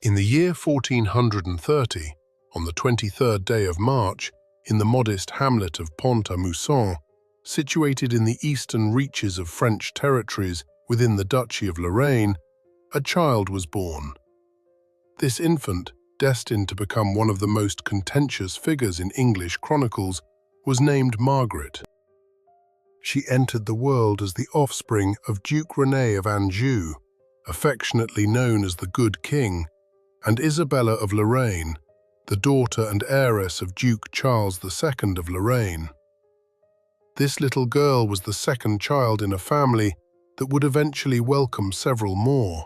In the year 1430, on the 23rd day of March, in the modest hamlet of Pont-à-Mousson, situated in the eastern reaches of French territories within the Duchy of Lorraine, a child was born. This infant, destined to become one of the most contentious figures in English chronicles, was named Margaret. She entered the world as the offspring of Duke René of Anjou, affectionately known as the Good King, and Isabella of Lorraine, the daughter and heiress of Duke Charles II of Lorraine. This little girl was the second child in a family that would eventually welcome several more.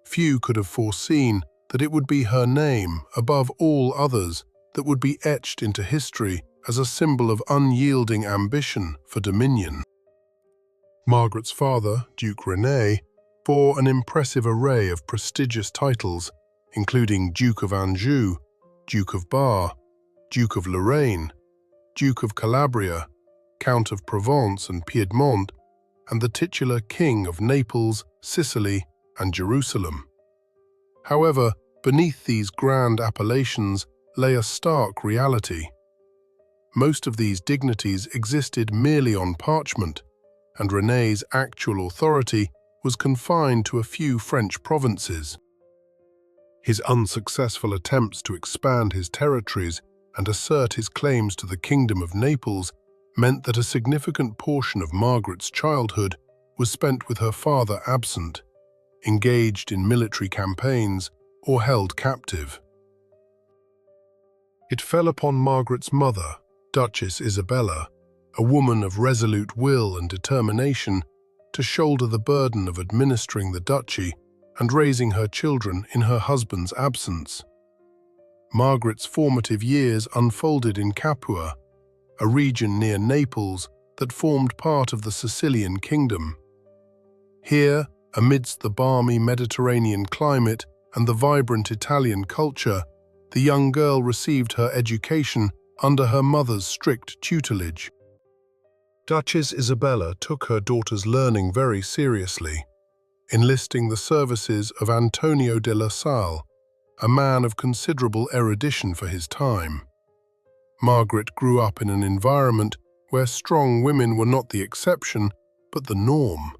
Few could have foreseen that it would be her name, above all others, that would be etched into history as a symbol of unyielding ambition for dominion. Margaret's father, Duke René, bore an impressive array of prestigious titles, including Duke of Anjou, Duke of Bar, Duke of Lorraine, Duke of Calabria, Count of Provence and Piedmont, and the titular King of Naples, Sicily, and Jerusalem. However, beneath these grand appellations lay a stark reality. Most of these dignities existed merely on parchment, and René's actual authority was confined to a few French provinces. His unsuccessful attempts to expand his territories and assert his claims to the Kingdom of Naples meant that a significant portion of Margaret's childhood was spent with her father absent, engaged in military campaigns, or held captive. It fell upon Margaret's mother, Duchess Isabella, a woman of resolute will and determination, to shoulder the burden of administering the duchy and raising her children in her husband's absence. Margaret's formative years unfolded in Capua, a region near Naples that formed part of the Sicilian kingdom. Here, amidst the balmy Mediterranean climate and the vibrant Italian culture, the young girl received her education under her mother's strict tutelage. Duchess Isabella took her daughter's learning very seriously, enlisting the services of Antonio de la Salle, a man of considerable erudition for his time. Margaret grew up in an environment where strong women were not the exception, but the norm.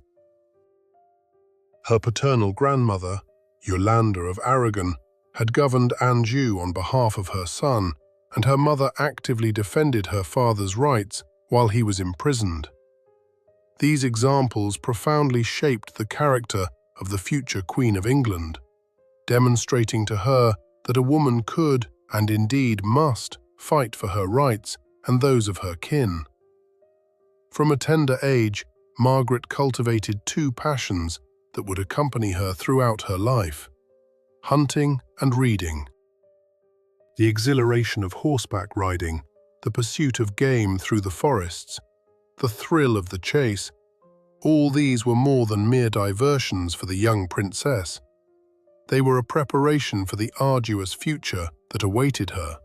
Her paternal grandmother, Yolanda of Aragon, had governed Anjou on behalf of her son, and her mother actively defended her father's rights while he was imprisoned. These examples profoundly shaped the character of the future Queen of England, demonstrating to her that a woman could, and indeed must, fight for her rights and those of her kin. From a tender age, Margaret cultivated two passions that would accompany her throughout her life: hunting and reading. The exhilaration of horseback riding, the pursuit of game through the forests, the thrill of the chase, all these were more than mere diversions for the young princess. They were a preparation for the arduous future that awaited her.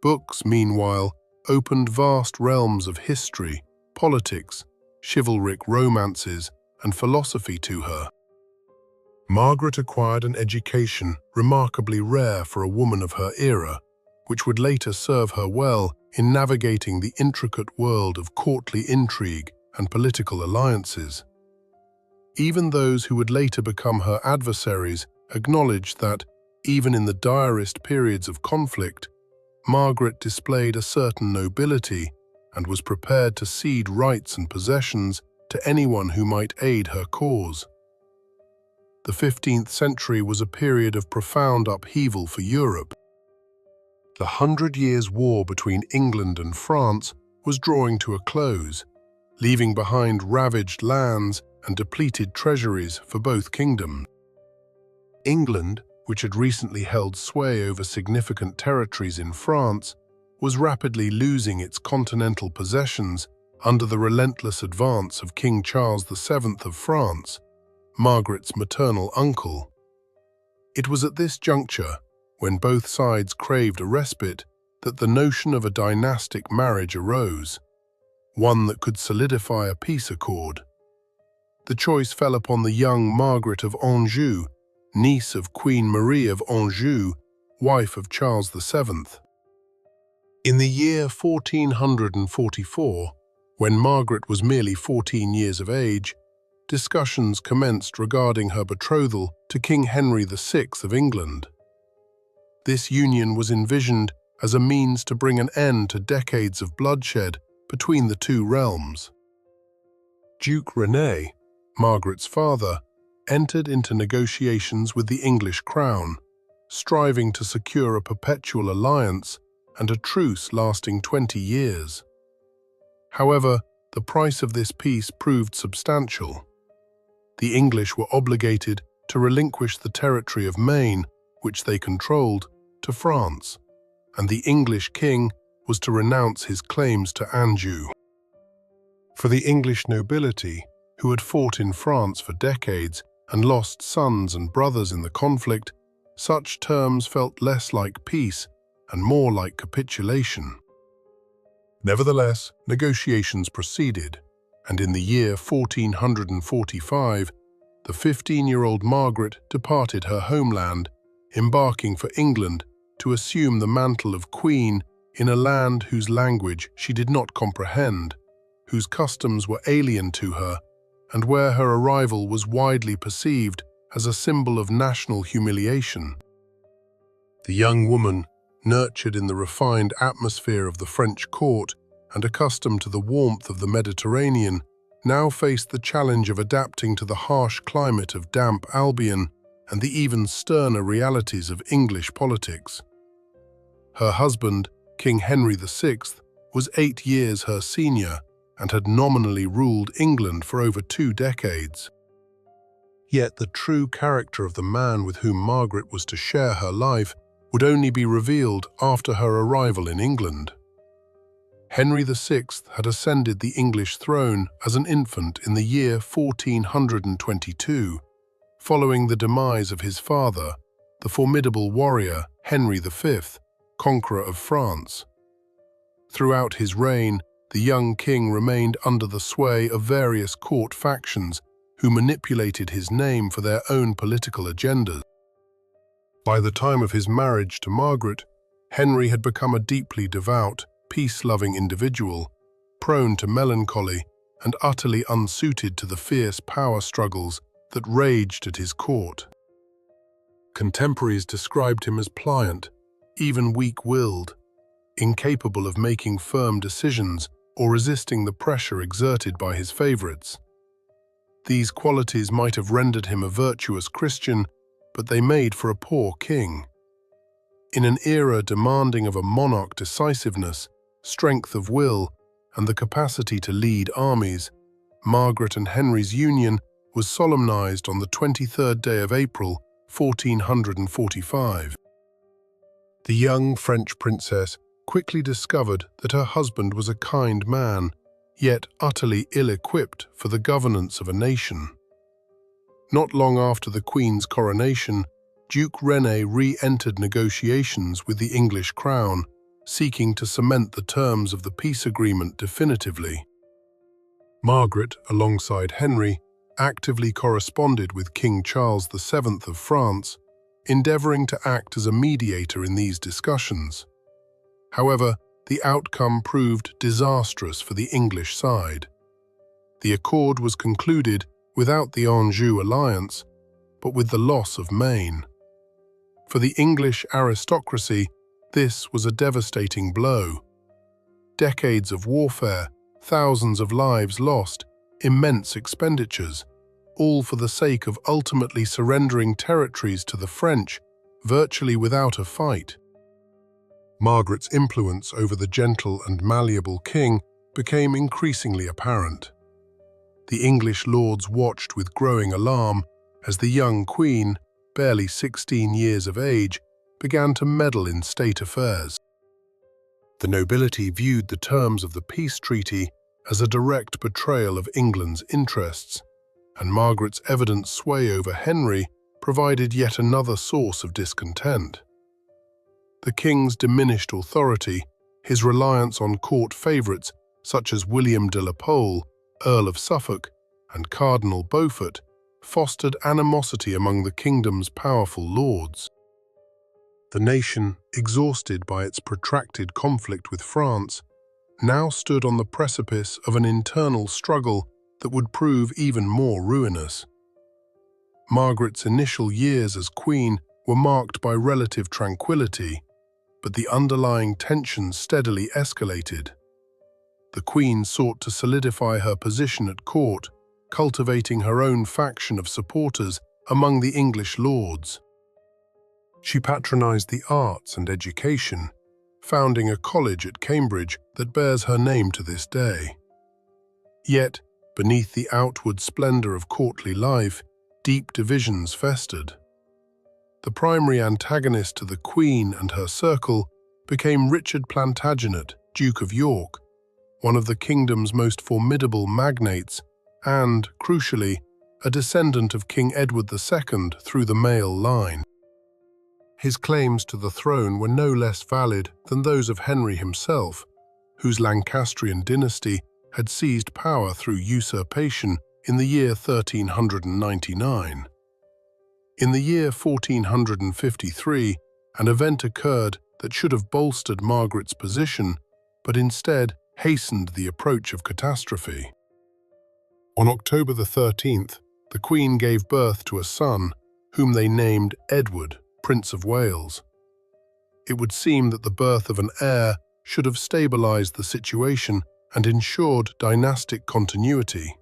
Books, meanwhile, opened vast realms of history, politics, chivalric romances, and philosophy to her. Margaret acquired an education remarkably rare for a woman of her era, which would later serve her well in navigating the intricate world of courtly intrigue and political alliances. Even those who would later become her adversaries acknowledged that, even in the direst periods of conflict, Margaret displayed a certain nobility and was prepared to cede rights and possessions to anyone who might aid her cause. The 15th century was a period of profound upheaval for Europe. The 100 Years' War between England and France was drawing to a close, leaving behind ravaged lands and depleted treasuries for both kingdoms. England, which had recently held sway over significant territories in France, was rapidly losing its continental possessions under the relentless advance of King Charles VII of France, Margaret's maternal uncle. It was at this juncture, when both sides craved a respite, that the notion of a dynastic marriage arose, one that could solidify a peace accord. The choice fell upon the young Margaret of Anjou, niece of Queen Marie of Anjou, wife of Charles VII. In the year 1444, when Margaret was merely 14 years of age, discussions commenced regarding her betrothal to King Henry VI of England. This union was envisioned as a means to bring an end to decades of bloodshed between the two realms. Duke René, Margaret's father, entered into negotiations with the English crown, striving to secure a perpetual alliance and a truce lasting 20 years. However, the price of this peace proved substantial. The English were obligated to relinquish the territory of Maine, which they controlled, to France, and the English king was to renounce his claims to Anjou. For the English nobility, who had fought in France for decades and lost sons and brothers in the conflict, such terms felt less like peace and more like capitulation. Nevertheless, negotiations proceeded, and in the year 1445, the 15-year-old Margaret departed her homeland, embarking for England to assume the mantle of queen in a land whose language she did not comprehend, whose customs were alien to her, and where her arrival was widely perceived as a symbol of national humiliation. The young woman, nurtured in the refined atmosphere of the French court and accustomed to the warmth of the Mediterranean, now faced the challenge of adapting to the harsh climate of damp Albion and the even sterner realities of English politics. Her husband, King Henry VI, was 8 years her senior and had nominally ruled England for over 2 decades. Yet the true character of the man with whom Margaret was to share her life would only be revealed after her arrival in England. Henry VI had ascended the English throne as an infant in the year 1422, following the demise of his father, the formidable warrior Henry V, conqueror of France. Throughout his reign, the young king remained under the sway of various court factions who manipulated his name for their own political agendas. By the time of his marriage to Margaret, Henry had become a deeply devout, peace-loving individual, prone to melancholy and utterly unsuited to the fierce power struggles that raged at his court. Contemporaries described him as pliant, even weak-willed, incapable of making firm decisions or resisting the pressure exerted by his favorites. These qualities might have rendered him a virtuous Christian, but they made for a poor king. In an era demanding of a monarch decisiveness, strength of will, and the capacity to lead armies, Margaret and Henry's union was solemnized on the 23rd day of April, 1445. The young French princess quickly discovered that her husband was a kind man, yet utterly ill-equipped for the governance of a nation. Not long after the Queen's coronation, Duke René re-entered negotiations with the English crown, seeking to cement the terms of the peace agreement definitively. Margaret, alongside Henry, actively corresponded with King Charles VII of France, endeavoring to act as a mediator in these discussions. However, the outcome proved disastrous for the English side. The accord was concluded without the Anjou alliance, but with the loss of Maine. For the English aristocracy, this was a devastating blow. Decades of warfare, thousands of lives lost, immense expenditures, all for the sake of ultimately surrendering territories to the French, virtually without a fight. Margaret's influence over the gentle and malleable king became increasingly apparent. The English lords watched with growing alarm as the young queen, barely 16 years of age, began to meddle in state affairs. The nobility viewed the terms of the peace treaty as a direct betrayal of England's interests, and Margaret's evident sway over Henry provided yet another source of discontent. The king's diminished authority, his reliance on court favourites such as William de la Pole, Earl of Suffolk, and Cardinal Beaufort, fostered animosity among the kingdom's powerful lords. The nation, exhausted by its protracted conflict with France, now stood on the precipice of an internal struggle that would prove even more ruinous. Margaret's initial years as queen were marked by relative tranquility, but the underlying tensions steadily escalated. The queen sought to solidify her position at court, cultivating her own faction of supporters among the English lords. She patronized the arts and education, founding a college at Cambridge that bears her name to this day. Yet, beneath the outward splendor of courtly life, deep divisions festered. The primary antagonist to the Queen and her circle became Richard Plantagenet, Duke of York, one of the kingdom's most formidable magnates and, crucially, a descendant of King Edward II through the male line. His claims to the throne were no less valid than those of Henry himself, whose Lancastrian dynasty had seized power through usurpation in the year 1399. In the year 1453, an event occurred that should have bolstered Margaret's position, but instead hastened the approach of catastrophe. On October the 13th, the Queen gave birth to a son, whom they named Edward, Prince of Wales. It would seem that the birth of an heir should have stabilized the situation and ensured dynastic continuity.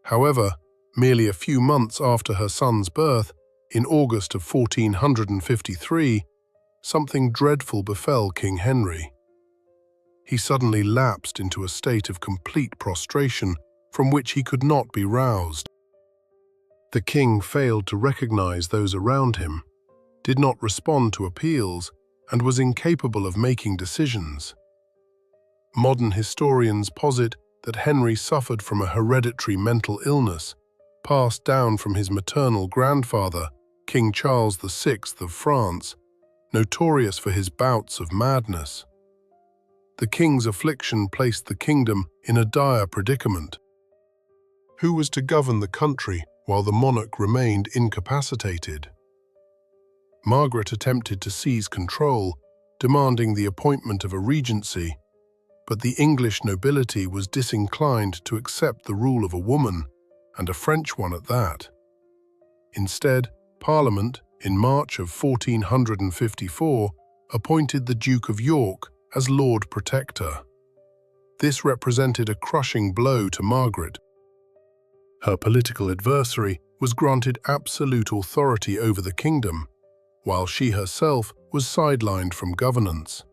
However, merely a few months after her son's birth, in August of 1453, something dreadful befell King Henry. He suddenly lapsed into a state of complete prostration from which he could not be roused. The king failed to recognize those around him, did not respond to appeals, and was incapable of making decisions. Modern historians posit that Henry suffered from a hereditary mental illness, passed down from his maternal grandfather, King Charles VI of France, notorious for his bouts of madness. The king's affliction placed the kingdom in a dire predicament. Who was to govern the country while the monarch remained incapacitated? Margaret attempted to seize control, demanding the appointment of a regency, but the English nobility was disinclined to accept the rule of a woman, and a French one at that. Instead, Parliament, in March of 1454, appointed the Duke of York as Lord Protector. This represented a crushing blow to Margaret. Her political adversary was granted absolute authority over the kingdom, while she herself was sidelined from governance.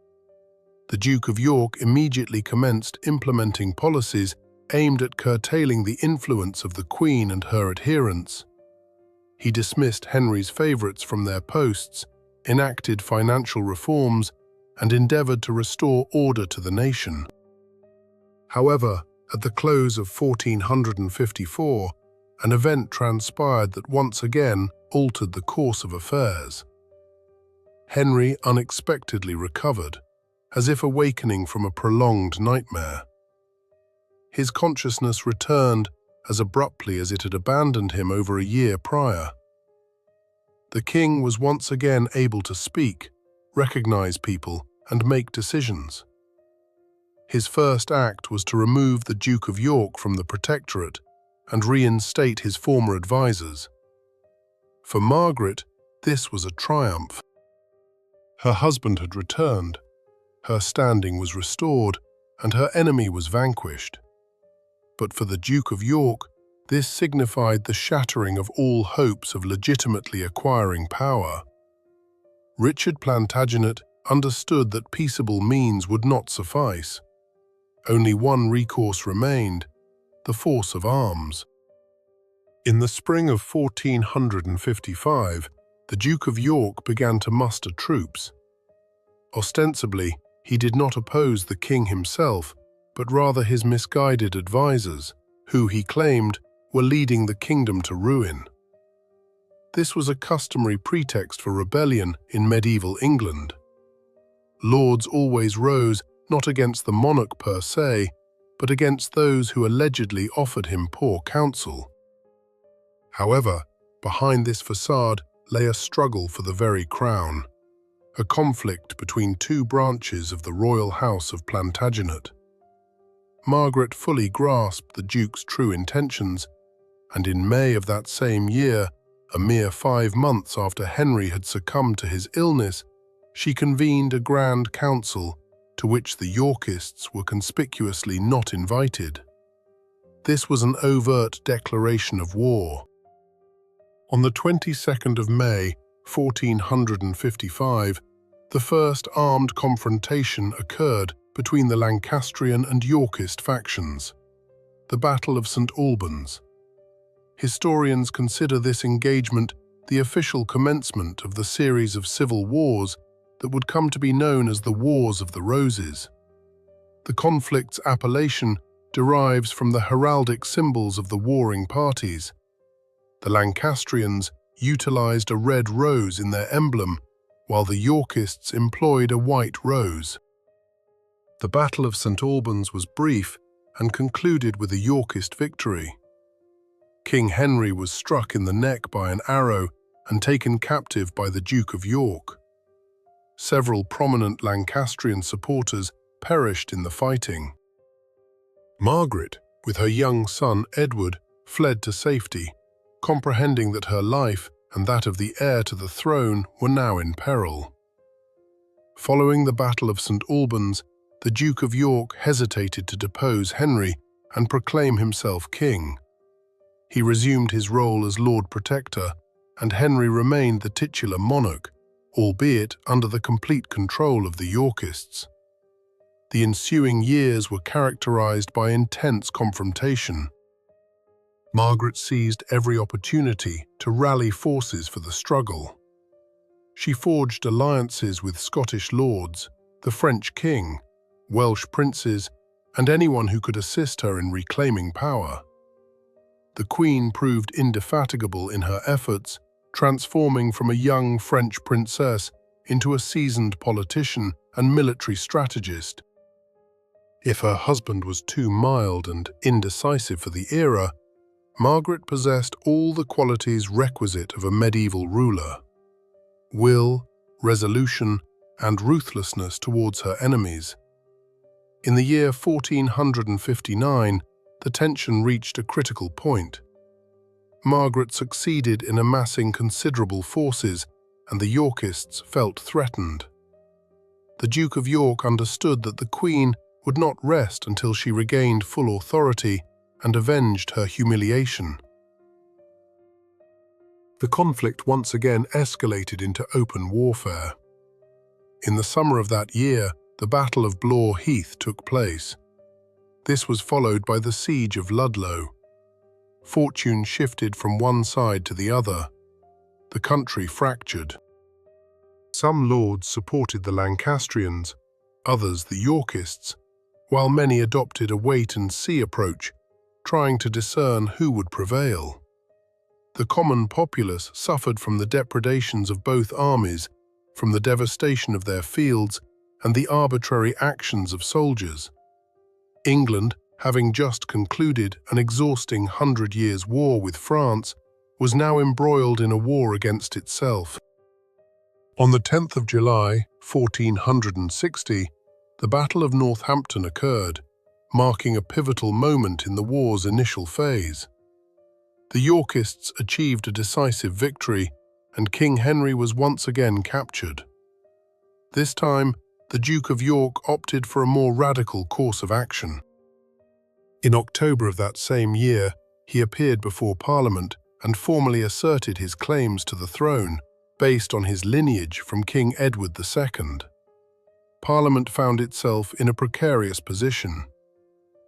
The Duke of York immediately commenced implementing policies aimed at curtailing the influence of the Queen and her adherents. He dismissed Henry's favourites from their posts, enacted financial reforms, and endeavoured to restore order to the nation. However, at the close of 1454, an event transpired that once again altered the course of affairs. Henry unexpectedly recovered, as if awakening from a prolonged nightmare. His consciousness returned as abruptly as it had abandoned him over a year prior. The king was once again able to speak, recognize people, and make decisions. His first act was to remove the Duke of York from the protectorate and reinstate his former advisors. For Margaret, this was a triumph. Her husband had returned, her standing was restored, and her enemy was vanquished. But for the Duke of York, this signified the shattering of all hopes of legitimately acquiring power. Richard Plantagenet understood that peaceable means would not suffice. Only one recourse remained: the force of arms. In the spring of 1455, the Duke of York began to muster troops. Ostensibly, he did not oppose the king himself, but rather his misguided advisors, who, he claimed, were leading the kingdom to ruin. This was a customary pretext for rebellion in medieval England. Lords always rose not against the monarch per se, but against those who allegedly offered him poor counsel. However, behind this facade lay a struggle for the very crown, a conflict between two branches of the royal house of Plantagenet. Margaret fully grasped the Duke's true intentions, and in May of that same year, a mere 5 months after Henry had succumbed to his illness, she convened a grand council to which the Yorkists were conspicuously not invited. This was an overt declaration of war. On the 22nd of May, 1455, the first armed confrontation occurred between the Lancastrian and Yorkist factions, the Battle of St. Albans. Historians consider this engagement the official commencement of the series of civil wars that would come to be known as the Wars of the Roses. The conflict's appellation derives from the heraldic symbols of the warring parties. The Lancastrians utilized a red rose in their emblem, while the Yorkists employed a white rose. The Battle of St. Albans was brief and concluded with a Yorkist victory. King Henry was struck in the neck by an arrow and taken captive by the Duke of York. Several prominent Lancastrian supporters perished in the fighting. Margaret, with her young son Edward, fled to safety, comprehending that her life and that of the heir to the throne were now in peril. Following the Battle of St. Albans, the Duke of York hesitated to depose Henry and proclaim himself king. He resumed his role as Lord Protector, and Henry remained the titular monarch, albeit under the complete control of the Yorkists. The ensuing years were characterized by intense confrontation. Margaret seized every opportunity to rally forces for the struggle. She forged alliances with Scottish lords, the French king, Welsh princes, and anyone who could assist her in reclaiming power. The Queen proved indefatigable in her efforts, transforming from a young French princess into a seasoned politician and military strategist. If her husband was too mild and indecisive for the era, Margaret possessed all the qualities requisite of a medieval ruler: will, resolution, and ruthlessness towards her enemies. In the year 1459, the tension reached a critical point. Margaret succeeded in amassing considerable forces, and the Yorkists felt threatened. The Duke of York understood that the Queen would not rest until she regained full authority and avenged her humiliation. The conflict once again escalated into open warfare. In the summer of that year, the Battle of Blore Heath took place. This was followed by the Siege of Ludlow. Fortune shifted from one side to the other. The country fractured. Some lords supported the Lancastrians, others the Yorkists, while many adopted a wait-and-see approach, trying to discern who would prevail. The common populace suffered from the depredations of both armies, from the devastation of their fields, and the arbitrary actions of soldiers. England, having just concluded an exhausting 100 Years' War with France, was now embroiled in a war against itself. On the 10th of July, 1460, the Battle of Northampton occurred, marking a pivotal moment in the war's initial phase. The Yorkists achieved a decisive victory, and King Henry was once again captured. This time, the Duke of York opted for a more radical course of action. In October of that same year, he appeared before Parliament and formally asserted his claims to the throne, based on his lineage from King Edward II. Parliament found itself in a precarious position.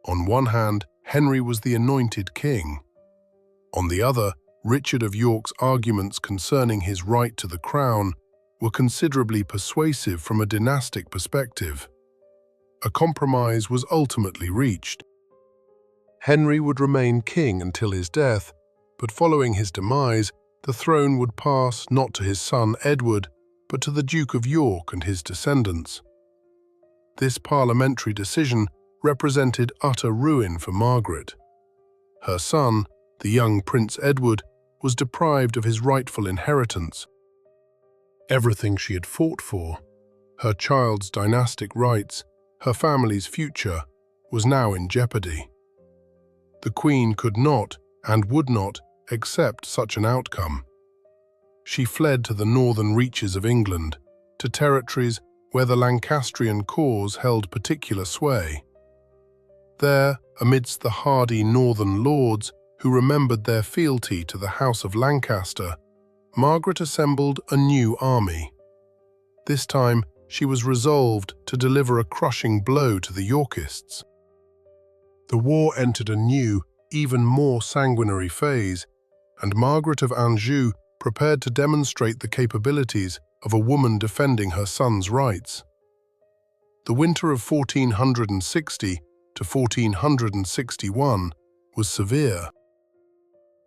On one hand, Henry was the anointed king. On the other, Richard of York's arguments concerning his right to the crown were considerably persuasive from a dynastic perspective. A compromise was ultimately reached. Henry would remain king until his death, but following his demise, the throne would pass not to his son Edward, but to the Duke of York and his descendants. This parliamentary decision represented utter ruin for Margaret. Her son, the young Prince Edward, was deprived of his rightful inheritance. Everything she had fought for, her child's dynastic rights, her family's future, was now in jeopardy. The Queen could not and would not accept such an outcome. She fled to the northern reaches of England, to territories where the Lancastrian cause held particular sway. There, amidst the hardy northern lords who remembered their fealty to the House of Lancaster, Margaret assembled a new army. This time, she was resolved to deliver a crushing blow to the Yorkists. The war entered a new, even more sanguinary phase, and Margaret of Anjou prepared to demonstrate the capabilities of a woman defending her son's rights. The winter of 1460 to 1461 was severe.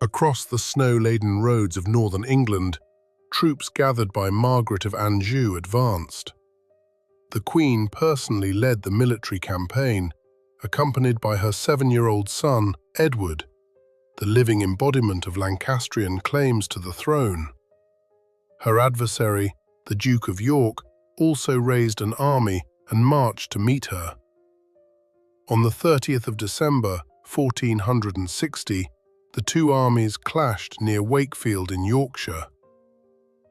Across the snow-laden roads of northern England, troops gathered by Margaret of Anjou advanced. The Queen personally led the military campaign, accompanied by her 7-year-old son, Edward, the living embodiment of Lancastrian claims to the throne. Her adversary, the Duke of York, also raised an army and marched to meet her. On the 30th of December, 1460, the two armies clashed near Wakefield in Yorkshire.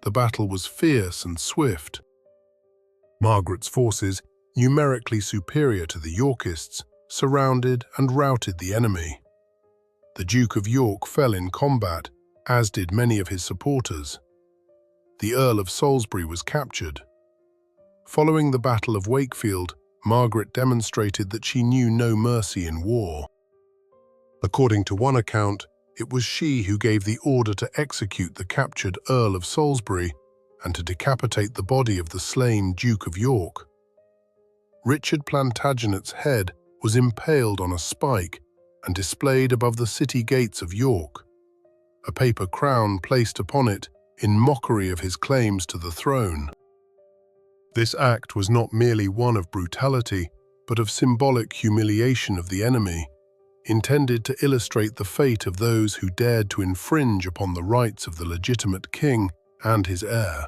The battle was fierce and swift. Margaret's forces, numerically superior to the Yorkists, surrounded and routed the enemy. The Duke of York fell in combat, as did many of his supporters. The Earl of Salisbury was captured. Following the Battle of Wakefield, Margaret demonstrated that she knew no mercy in war. According to one account, it was she who gave the order to execute the captured Earl of Salisbury and to decapitate the body of the slain Duke of York. Richard Plantagenet's head was impaled on a spike and displayed above the city gates of York, a paper crown placed upon it in mockery of his claims to the throne. This act was not merely one of brutality, but of symbolic humiliation of the enemy, intended to illustrate the fate of those who dared to infringe upon the rights of the legitimate king and his heir.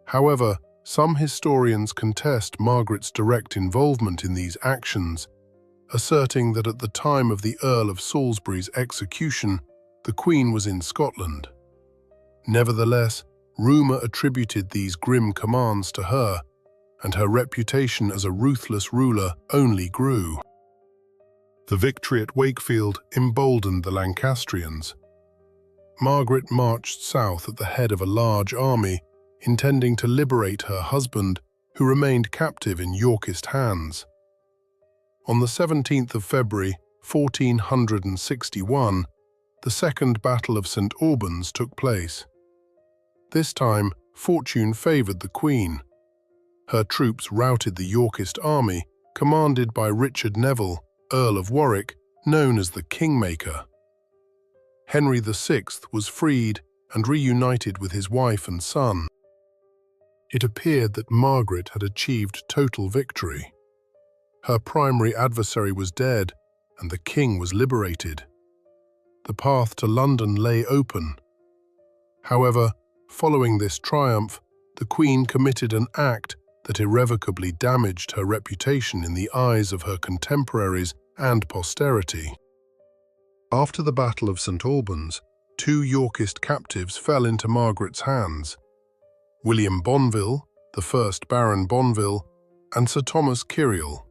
However, some historians contest Margaret's direct involvement in these actions, asserting that at the time of the Earl of Salisbury's execution, the Queen was in Scotland. Nevertheless, rumour attributed these grim commands to her, and her reputation as a ruthless ruler only grew. The victory at Wakefield emboldened the Lancastrians. Margaret marched south at the head of a large army, intending to liberate her husband, who remained captive in Yorkist hands. On the 17th of February, 1461, the Second Battle of St. Albans took place. This time, fortune favoured the Queen. Her troops routed the Yorkist army, commanded by Richard Neville, Earl of Warwick, known as the Kingmaker. Henry VI was freed and reunited with his wife and son. It appeared that Margaret had achieved total victory. Her primary adversary was dead, and the king was liberated. The path to London lay open. However, following this triumph, the Queen committed an act that irrevocably damaged her reputation in the eyes of her contemporaries and posterity. After the Battle of St. Albans, 2 Yorkist captives fell into Margaret's hands: William Bonville, the 1st Baron Bonville, and Sir Thomas Kyriel.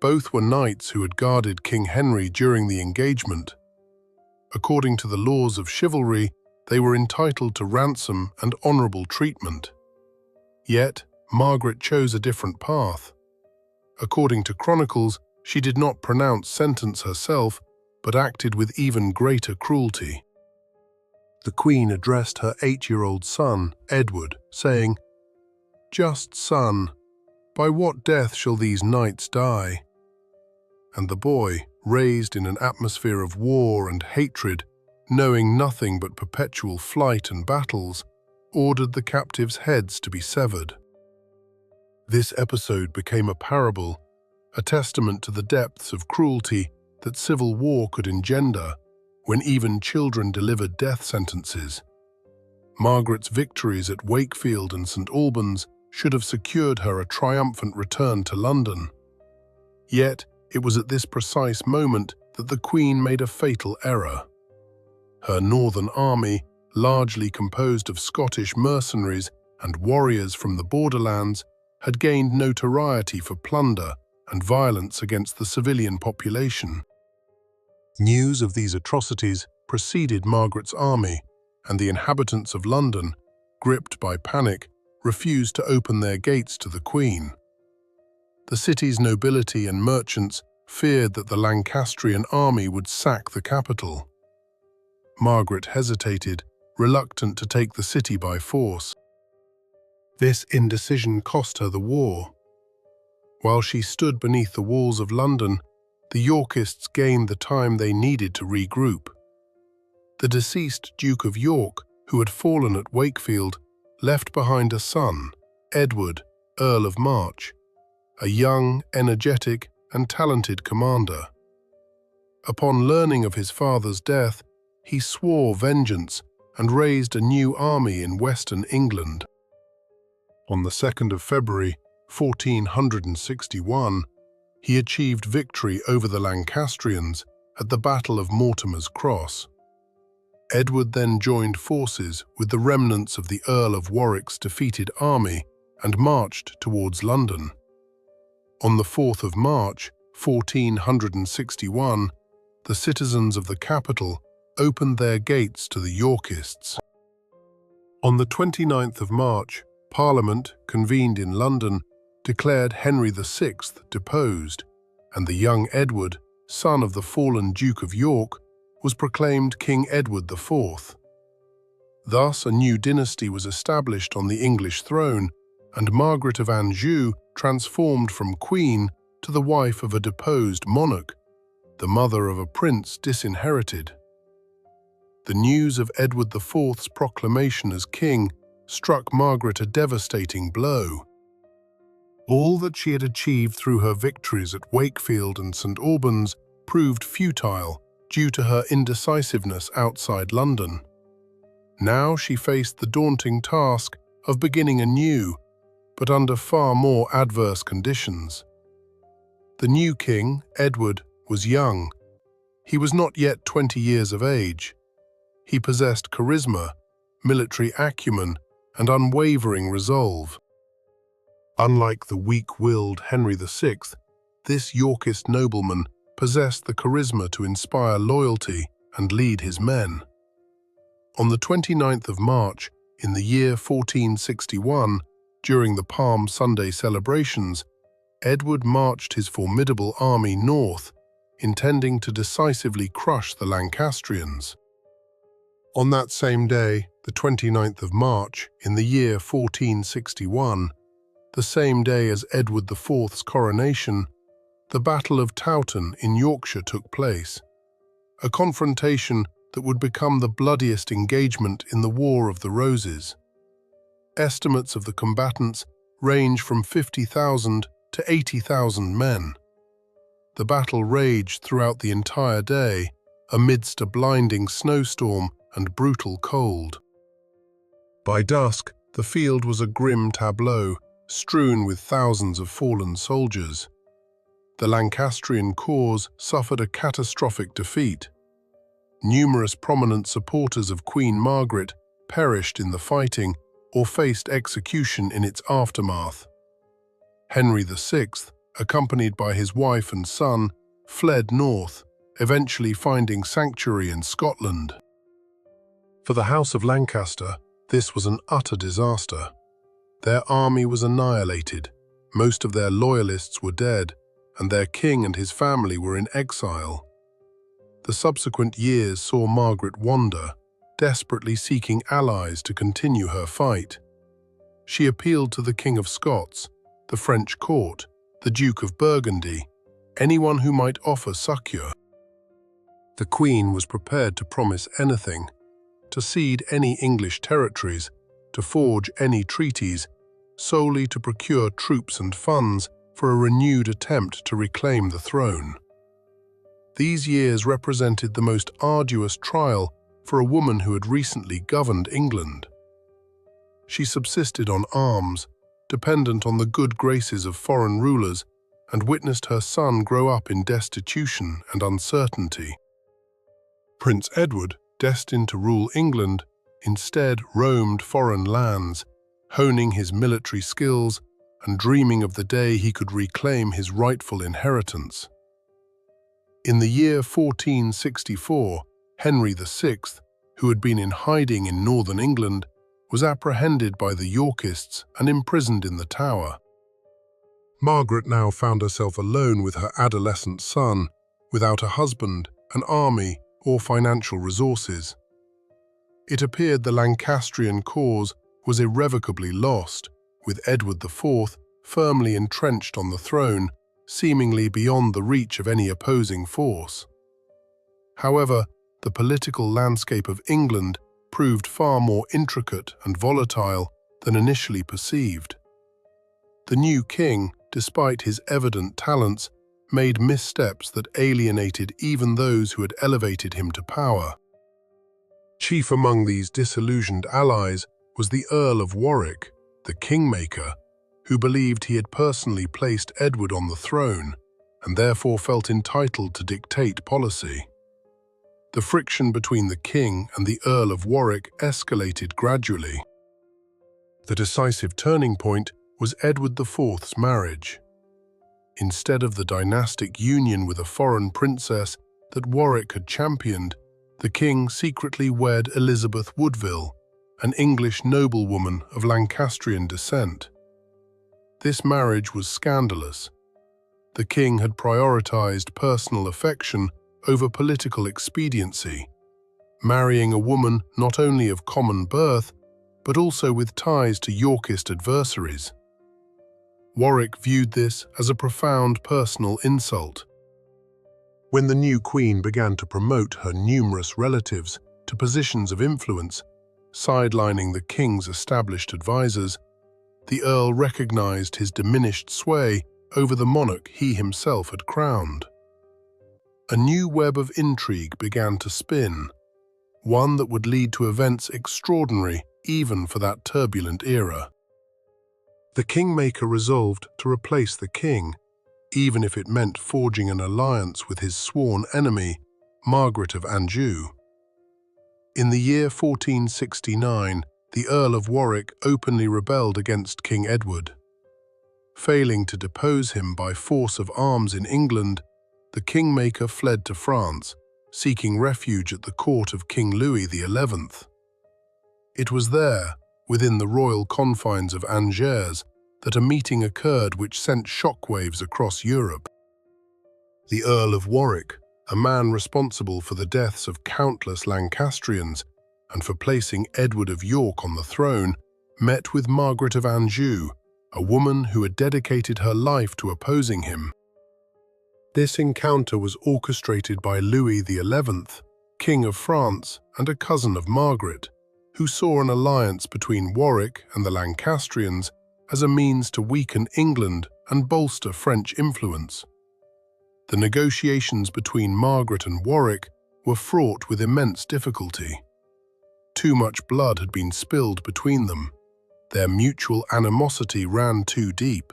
Both were knights who had guarded King Henry during the engagement. According to the laws of chivalry, they were entitled to ransom and honourable treatment. Yet, Margaret chose a different path. According to chronicles, she did not pronounce sentence herself, but acted with even greater cruelty. The Queen addressed her 8-year-old son, Edward, saying, "Just son, by what death shall these knights die?" And the boy, raised in an atmosphere of war and hatred, knowing nothing but perpetual flight and battles, ordered the captives' heads to be severed. This episode became a parable, a testament to the depths of cruelty that civil war could engender, when even children delivered death sentences. Margaret's victories at Wakefield and St Albans should have secured her a triumphant return to London. Yet, it was at this precise moment that the Queen made a fatal error. Her northern army, largely composed of Scottish mercenaries and warriors from the borderlands, had gained notoriety for plunder and violence against the civilian population. News of these atrocities preceded Margaret's army, and the inhabitants of London, gripped by panic, refused to open their gates to the Queen. The city's nobility and merchants feared that the Lancastrian army would sack the capital. Margaret hesitated, reluctant to take the city by force. This indecision cost her the war. While she stood beneath the walls of London, the Yorkists gained the time they needed to regroup. The deceased Duke of York, who had fallen at Wakefield, left behind a son, Edward, Earl of March, a young, energetic, and talented commander. Upon learning of his father's death, he swore vengeance and raised a new army in western England. On the 2nd of February, 1461, he achieved victory over the Lancastrians at the Battle of Mortimer's Cross. Edward then joined forces with the remnants of the Earl of Warwick's defeated army and marched towards London. On the 4th of March, 1461, the citizens of the capital opened their gates to the Yorkists. On the 29th of March, Parliament, convened in London, declared Henry VI deposed, and the young Edward, son of the fallen Duke of York, was proclaimed King Edward IV. Thus, a new dynasty was established on the English throne, and Margaret of Anjou transformed from queen to the wife of a deposed monarch, the mother of a prince disinherited. The news of Edward IV's proclamation as king struck Margaret a devastating blow. All that she had achieved through her victories at Wakefield and St Albans proved futile due to her indecisiveness outside London. Now she faced the daunting task of beginning anew, but under far more adverse conditions. The new king, Edward, was young. He was not yet 20 years of age. He possessed charisma, military acumen, and unwavering resolve. Unlike the weak-willed Henry VI, this Yorkist nobleman possessed the charisma to inspire loyalty and lead his men. On the 29th of March, in the year 1461, during the Palm Sunday celebrations, Edward marched his formidable army north, intending to decisively crush the Lancastrians. On that same day, the 29th of March, in the year 1461, the same day as Edward IV's coronation, the Battle of Towton in Yorkshire took place, a confrontation that would become the bloodiest engagement in the War of the Roses. Estimates of the combatants range from 50,000 to 80,000 men. The battle raged throughout the entire day, amidst a blinding snowstorm and brutal cold. By dusk, the field was a grim tableau, strewn with thousands of fallen soldiers. The Lancastrian cause suffered a catastrophic defeat. Numerous prominent supporters of Queen Margaret perished in the fighting or faced execution in its aftermath. Henry VI, accompanied by his wife and son, fled north, eventually finding sanctuary in Scotland. For the House of Lancaster, this was an utter disaster. Their army was annihilated, most of their loyalists were dead, and their king and his family were in exile. The subsequent years saw Margaret wander, desperately seeking allies to continue her fight. She appealed to the King of Scots, the French court, the Duke of Burgundy, anyone who might offer succour. The Queen was prepared to promise anything, to cede any English territories, to forge any treaties, solely to procure troops and funds for a renewed attempt to reclaim the throne. These years represented the most arduous trial for a woman who had recently governed England. She subsisted on alms, dependent on the good graces of foreign rulers, and witnessed her son grow up in destitution and uncertainty. Prince Edward, destined to rule England, instead roamed foreign lands, honing his military skills and dreaming of the day he could reclaim his rightful inheritance. In the year 1464, Henry VI, who had been in hiding in northern England, was apprehended by the Yorkists and imprisoned in the Tower. Margaret now found herself alone with her adolescent son, without a husband, an army, or financial resources. It appeared the Lancastrian cause was irrevocably lost, with Edward IV firmly entrenched on the throne, seemingly beyond the reach of any opposing force. However, the political landscape of England proved far more intricate and volatile than initially perceived. The new king, despite his evident talents, made missteps that alienated even those who had elevated him to power. Chief among these disillusioned allies was the Earl of Warwick, the kingmaker, who believed he had personally placed Edward on the throne and therefore felt entitled to dictate policy. The friction between the king and the Earl of Warwick escalated gradually. The decisive turning point was Edward IV's marriage. Instead of the dynastic union with a foreign princess that Warwick had championed, the king secretly wed Elizabeth Woodville, an English noblewoman of Lancastrian descent. This marriage was scandalous. The king had prioritized personal affection over political expediency, marrying a woman not only of common birth, but also with ties to Yorkist adversaries. Warwick viewed this as a profound personal insult. When the new queen began to promote her numerous relatives to positions of influence, sidelining the king's established advisors, the Earl recognized his diminished sway over the monarch he himself had crowned. A new web of intrigue began to spin, one that would lead to events extraordinary even for that turbulent era. The kingmaker resolved to replace the king, even if it meant forging an alliance with his sworn enemy, Margaret of Anjou. In the year 1469, the Earl of Warwick openly rebelled against King Edward. Failing to depose him by force of arms in England, the kingmaker fled to France, seeking refuge at the court of King Louis XI. It was there, within the royal confines of Angers, that a meeting occurred which sent shockwaves across Europe. The Earl of Warwick, a man responsible for the deaths of countless Lancastrians and for placing Edward of York on the throne, met with Margaret of Anjou, a woman who had dedicated her life to opposing him. This encounter was orchestrated by Louis XI, King of France and a cousin of Margaret, who saw an alliance between Warwick and the Lancastrians as a means to weaken England and bolster French influence. The negotiations between Margaret and Warwick were fraught with immense difficulty. Too much blood had been spilled between them. Their mutual animosity ran too deep.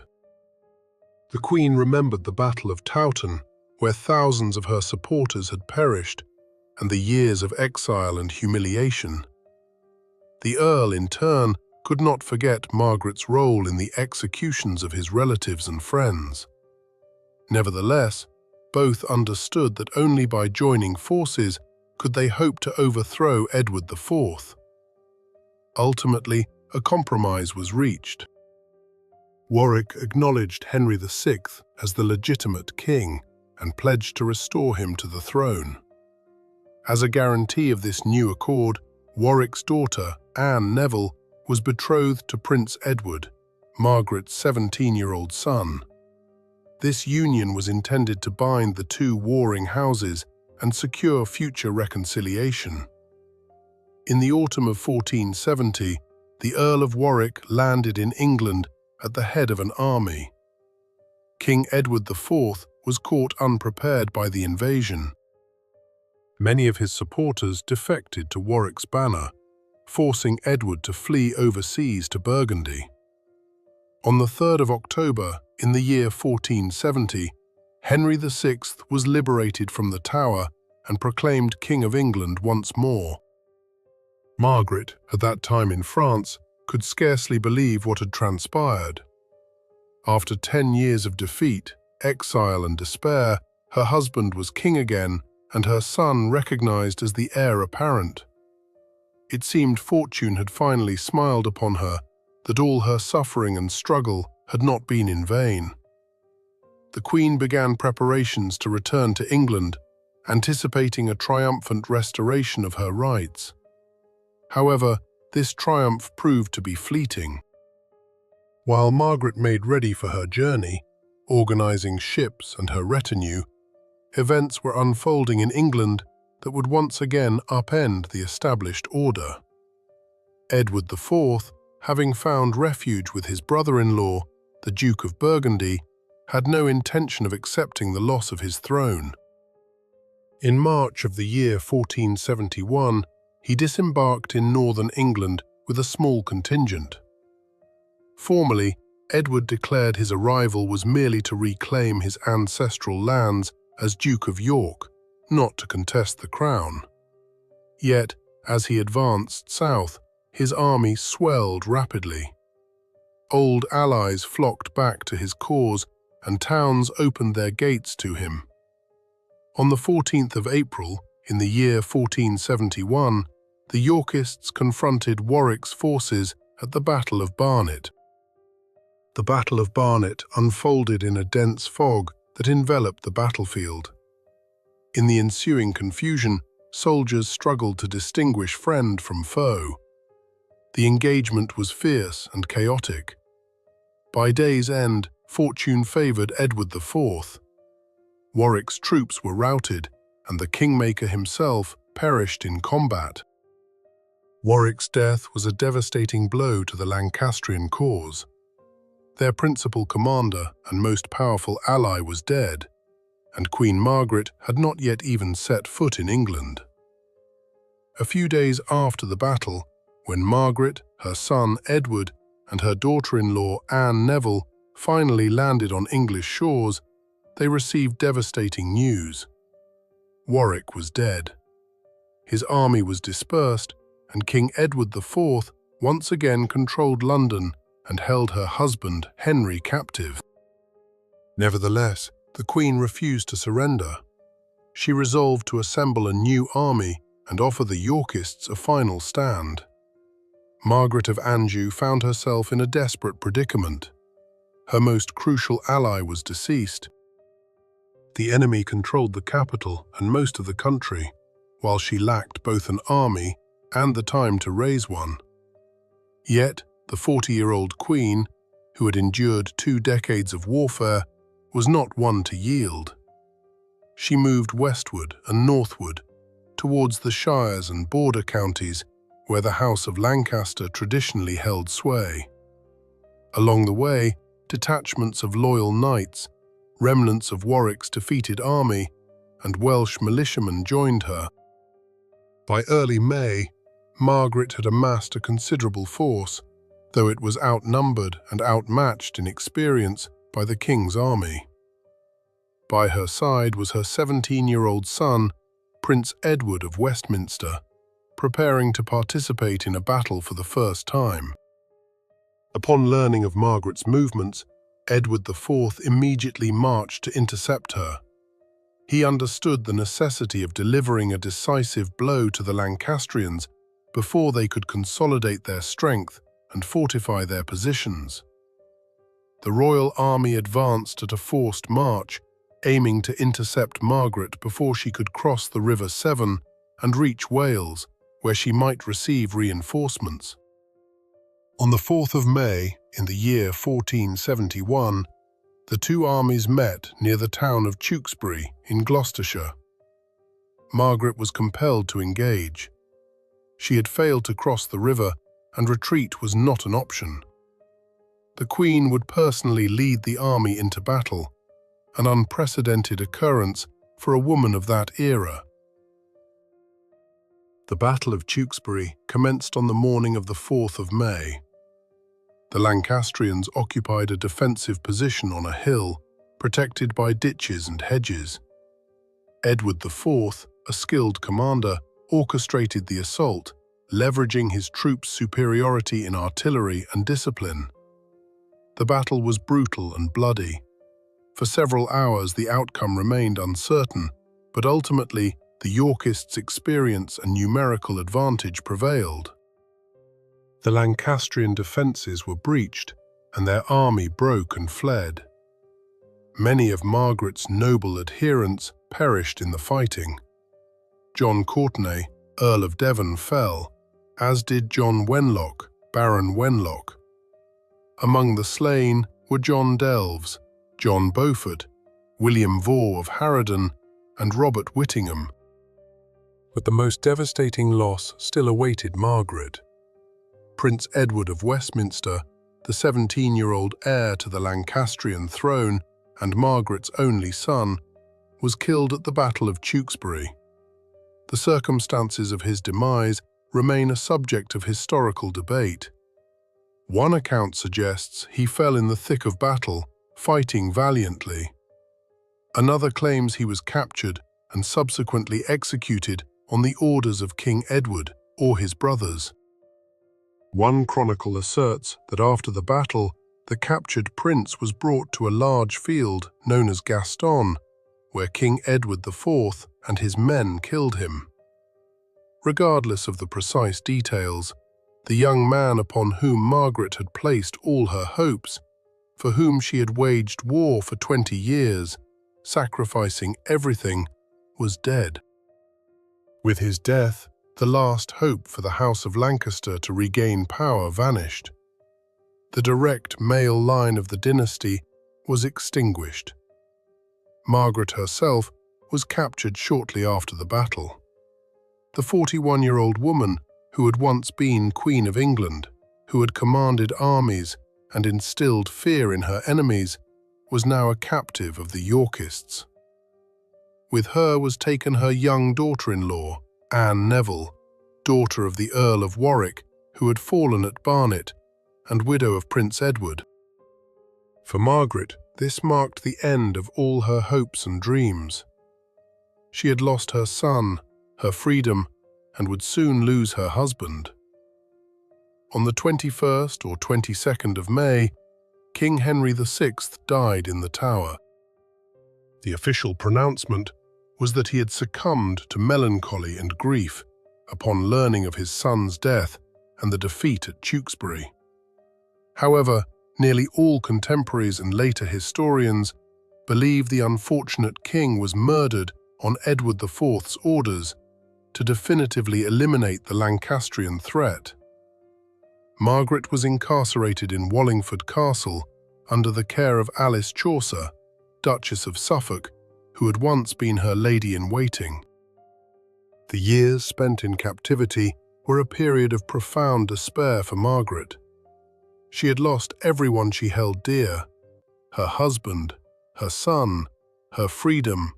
The Queen remembered the Battle of Towton, where thousands of her supporters had perished, and the years of exile and humiliation. The Earl, in turn, could not forget Margaret's role in the executions of his relatives and friends. Nevertheless, both understood that only by joining forces could they hope to overthrow Edward IV. Ultimately, a compromise was reached. Warwick acknowledged Henry VI as the legitimate king and pledged to restore him to the throne. As a guarantee of this new accord, Warwick's daughter, Anne Neville, was betrothed to Prince Edward, Margaret's 17-year-old son. This union was intended to bind the two warring houses and secure future reconciliation. In the autumn of 1470, the Earl of Warwick landed in England at the head of an army. King Edward IV was caught unprepared by the invasion. Many of his supporters defected to Warwick's banner, forcing Edward to flee overseas to Burgundy. On the 3rd of October, in the year 1470, Henry VI was liberated from the Tower and proclaimed King of England once more. Margaret, at that time in France, could scarcely believe what had transpired. After 10 years of defeat, exile and despair, her husband was king again and her son recognized as the heir apparent. It seemed fortune had finally smiled upon her, that all her suffering and struggle had not been in vain. The Queen began preparations to return to England, anticipating a triumphant restoration of her rights. However, this triumph proved to be fleeting. While Margaret made ready for her journey, organizing ships and her retinue, events were unfolding in England that would once again upend the established order. Edward IV, having found refuge with his brother-in-law, the Duke of Burgundy, had no intention of accepting the loss of his throne. In March of the year 1471, he disembarked in northern England with a small contingent. Formally, Edward declared his arrival was merely to reclaim his ancestral lands as Duke of York, not to contest the crown. Yet, as he advanced south, his army swelled rapidly. Old allies flocked back to his cause, and towns opened their gates to him. On the 14th of April, in the year 1471, the Yorkists confronted Warwick's forces at the Battle of Barnet. The Battle of Barnet unfolded in a dense fog that enveloped the battlefield. In the ensuing confusion, soldiers struggled to distinguish friend from foe. The engagement was fierce and chaotic. By day's end, fortune favored Edward IV. Warwick's troops were routed, and the kingmaker himself perished in combat. Warwick's death was a devastating blow to the Lancastrian cause. Their principal commander and most powerful ally was dead, and Queen Margaret had not yet even set foot in England. A few days after the battle, when Margaret, her son Edward, and her daughter-in-law Anne Neville finally landed on English shores, they received devastating news. Warwick was dead. His army was dispersed, and King Edward IV once again controlled London and held her husband Henry captive. Nevertheless, the Queen refused to surrender. She resolved to assemble a new army and offer the Yorkists a final stand. Margaret of Anjou found herself in a desperate predicament. Her most crucial ally was deceased. The enemy controlled the capital and most of the country, while she lacked both an army and the time to raise one. Yet, the 40-year-old Queen, who had endured 2 decades of warfare, was not one to yield. She moved westward and northward, towards the shires and border counties where the House of Lancaster traditionally held sway. Along the way, detachments of loyal knights, remnants of Warwick's defeated army, and Welsh militiamen joined her. By early May, Margaret had amassed a considerable force, though it was outnumbered and outmatched in experience by the king's army. By her side was her 17-year-old son, Prince Edward of Westminster, preparing to participate in a battle for the first time. Upon learning of Margaret's movements, Edward IV immediately marched to intercept her. He understood the necessity of delivering a decisive blow to the Lancastrians before they could consolidate their strength and fortify their positions. The royal army advanced at a forced march, aiming to intercept Margaret before she could cross the River Severn and reach Wales, where she might receive reinforcements. On the 4th of May, in the year 1471, the two armies met near the town of Tewkesbury in Gloucestershire. Margaret was compelled to engage. She had failed to cross the river, and retreat was not an option. the Queen would personally lead the army into battle, an unprecedented occurrence for a woman of that era. The Battle of Tewkesbury commenced on the morning of the 4th of May. The Lancastrians occupied a defensive position on a hill, protected by ditches and hedges. Edward IV, a skilled commander, orchestrated the assault, leveraging his troops' superiority in artillery and discipline. The battle was brutal and bloody. For several hours the outcome remained uncertain, but ultimately the Yorkists' experience and numerical advantage prevailed. The Lancastrian defences were breached, and their army broke and fled. Many of Margaret's noble adherents perished in the fighting. John Courtenay, Earl of Devon, fell, as did John Wenlock, Baron Wenlock. Among the slain were John Delves, John Beaufort, William Vaux of Harrowden, and Robert Whittingham. But the most devastating loss still awaited Margaret. Prince Edward of Westminster, the 17-year-old heir to the Lancastrian throne and Margaret's only son, was killed at the Battle of Tewkesbury. The circumstances of his demise remain a subject of historical debate. One account suggests he fell in the thick of battle, fighting valiantly. Another claims he was captured and subsequently executed on the orders of King Edward or his brothers. One chronicle asserts that after the battle, the captured prince was brought to a large field known as Gaston, where King Edward IV and his men killed him. Regardless of the precise details, the young man upon whom Margaret had placed all her hopes, for whom she had waged war for 20 years, sacrificing everything, was dead. With his death, the last hope for the House of Lancaster to regain power vanished. The direct male line of the dynasty was extinguished. Margaret herself was captured shortly after the battle. The 41-year-old woman, who had once been Queen of England, who had commanded armies and instilled fear in her enemies, was now a captive of the Yorkists. With her was taken her young daughter-in-law, Anne Neville, daughter of the Earl of Warwick, who had fallen at Barnet, and widow of Prince Edward. For Margaret, this marked the end of all her hopes and dreams. She had lost her son, her freedom, and would soon lose her husband. On the 21st or 22nd of May, King Henry VI died in the Tower. The official pronouncement was that he had succumbed to melancholy and grief upon learning of his son's death and the defeat at Tewkesbury. However, nearly all contemporaries and later historians believe the unfortunate king was murdered on Edward IV's orders to definitively eliminate the Lancastrian threat. Margaret was incarcerated in Wallingford Castle under the care of Alice Chaucer, Duchess of Suffolk, who had once been her lady-in-waiting. The years spent in captivity were a period of profound despair for Margaret. She had lost everyone she held dear: her husband, her son, her freedom,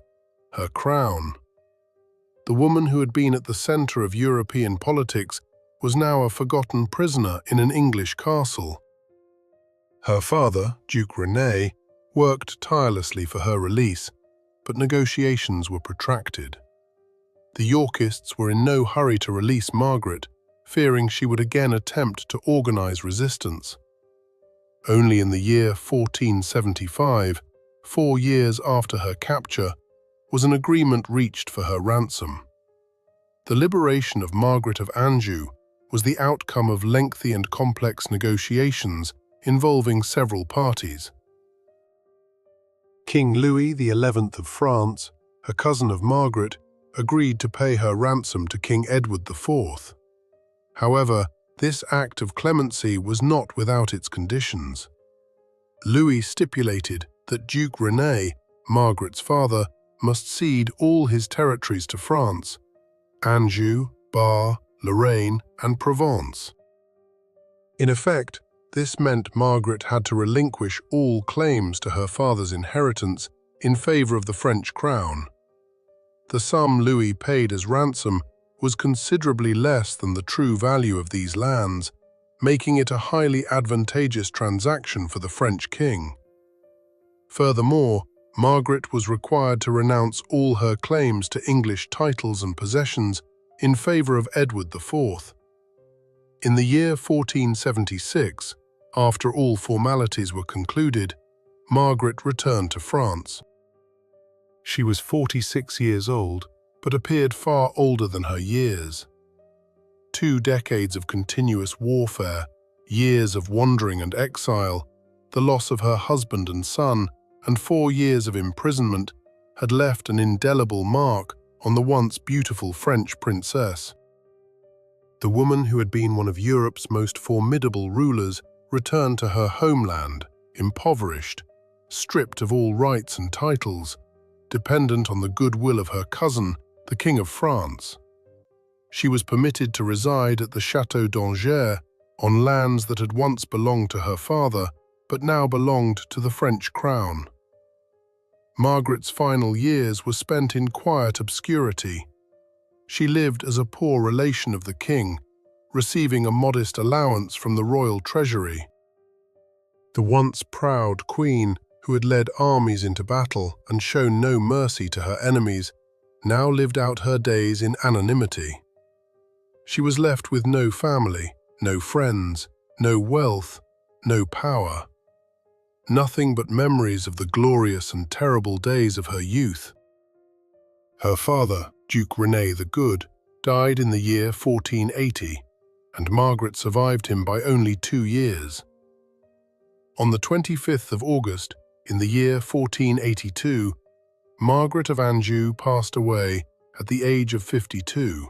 her crown. The woman who had been at the centre of European politics was now a forgotten prisoner in an English castle. Her father, Duke René, worked tirelessly for her release, but negotiations were protracted. The Yorkists were in no hurry to release Margaret, fearing she would again attempt to organise resistance. Only in the year 1475, 4 years after her capture, was an agreement reached for her ransom. The liberation of Margaret of Anjou was the outcome of lengthy and complex negotiations involving several parties. King Louis XI of France, a cousin of Margaret, agreed to pay her ransom to King Edward IV. However, this act of clemency was not without its conditions. Louis stipulated that Duke René, Margaret's father, must cede all his territories to France: Anjou, Bar, Lorraine, and Provence. In effect, This meant Margaret had to relinquish all claims to her father's inheritance in favor of the French crown. The sum Louis paid as ransom was considerably less than the true value of these lands, making it a highly advantageous transaction for the French king. Furthermore, Margaret was required to renounce all her claims to English titles and possessions in favor of Edward IV. In the year 1476, after all formalities were concluded, Margaret returned to France. She was 46 years old, but appeared far older than her years. 2 decades of continuous warfare, years of wandering and exile, the loss of her husband and son, and 4 years of imprisonment had left an indelible mark on the once beautiful French princess. The woman who had been one of Europe's most formidable rulers returned to her homeland, impoverished, stripped of all rights and titles, dependent on the goodwill of her cousin, the King of France. She was permitted to reside at the Château d'Angers on lands that had once belonged to her father, but now belonged to the French crown. Margaret's final years were spent in quiet obscurity. She lived as a poor relation of the king, receiving a modest allowance from the royal treasury. The once proud queen, who had led armies into battle and shown no mercy to her enemies, now lived out her days in anonymity. She was left with no family, no friends, no wealth, no power. Nothing but memories of the glorious and terrible days of her youth. Her father, Duke René the Good, died in the year 1480, and Margaret survived him by only 2 years. On the 25th of August, in the year 1482, Margaret of Anjou passed away at the age of 52.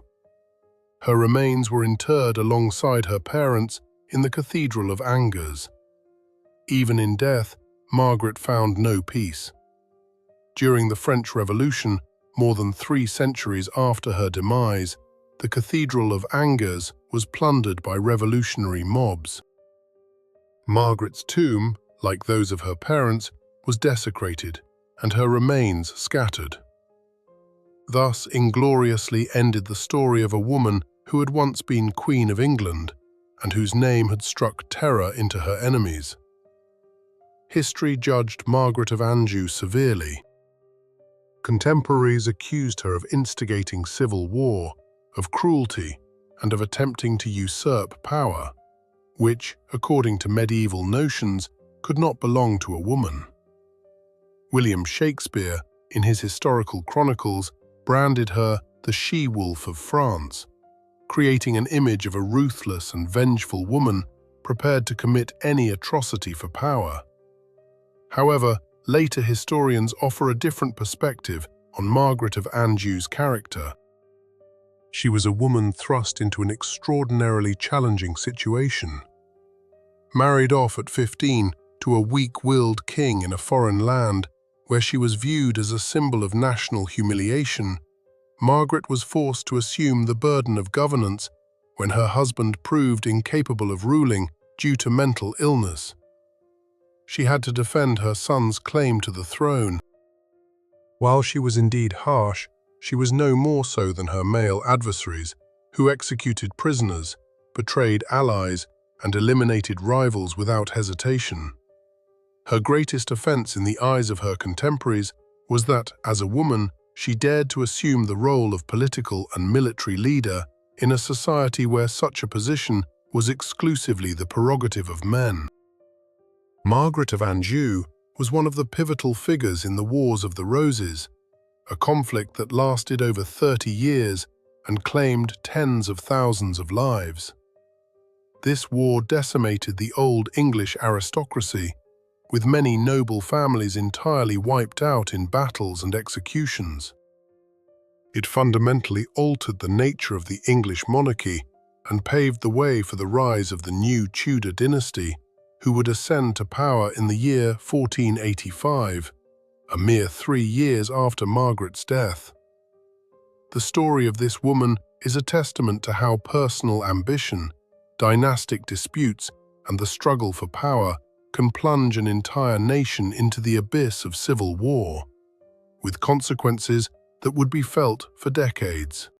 Her remains were interred alongside her parents in the Cathedral of Angers. Even in death, Margaret found no peace. During the French Revolution, more than 3 centuries after her demise, the Cathedral of Angers was plundered by revolutionary mobs. Margaret's tomb, like those of her parents, was desecrated, and her remains scattered. Thus ingloriously ended the story of a woman who had once been Queen of England, and whose name had struck terror into her enemies. History judged Margaret of Anjou severely. Contemporaries accused her of instigating civil war, of cruelty, and of attempting to usurp power, which, according to medieval notions, could not belong to a woman. William Shakespeare, in his historical chronicles, branded her the she-wolf of France, creating an image of a ruthless and vengeful woman prepared to commit any atrocity for power. However, later historians offer a different perspective on Margaret of Anjou's character. She was a woman thrust into an extraordinarily challenging situation. Married off at 15 to a weak-willed king in a foreign land, where she was viewed as a symbol of national humiliation, Margaret was forced to assume the burden of governance when her husband proved incapable of ruling due to mental illness. She had to defend her son's claim to the throne. While she was indeed harsh, she was no more so than her male adversaries, who executed prisoners, betrayed allies, and eliminated rivals without hesitation. Her greatest offense in the eyes of her contemporaries was that, as a woman, she dared to assume the role of political and military leader in a society where such a position was exclusively the prerogative of men. Margaret of Anjou was one of the pivotal figures in the Wars of the Roses, a conflict that lasted over 30 years and claimed tens of thousands of lives. This war decimated the old English aristocracy, with many noble families entirely wiped out in battles and executions. It fundamentally altered the nature of the English monarchy and paved the way for the rise of the new Tudor dynasty, who would ascend to power in the year 1485, a mere 3 years after Margaret's death. The story of this woman is a testament to how personal ambition, dynastic disputes, and the struggle for power can plunge an entire nation into the abyss of civil war, with consequences that would be felt for decades.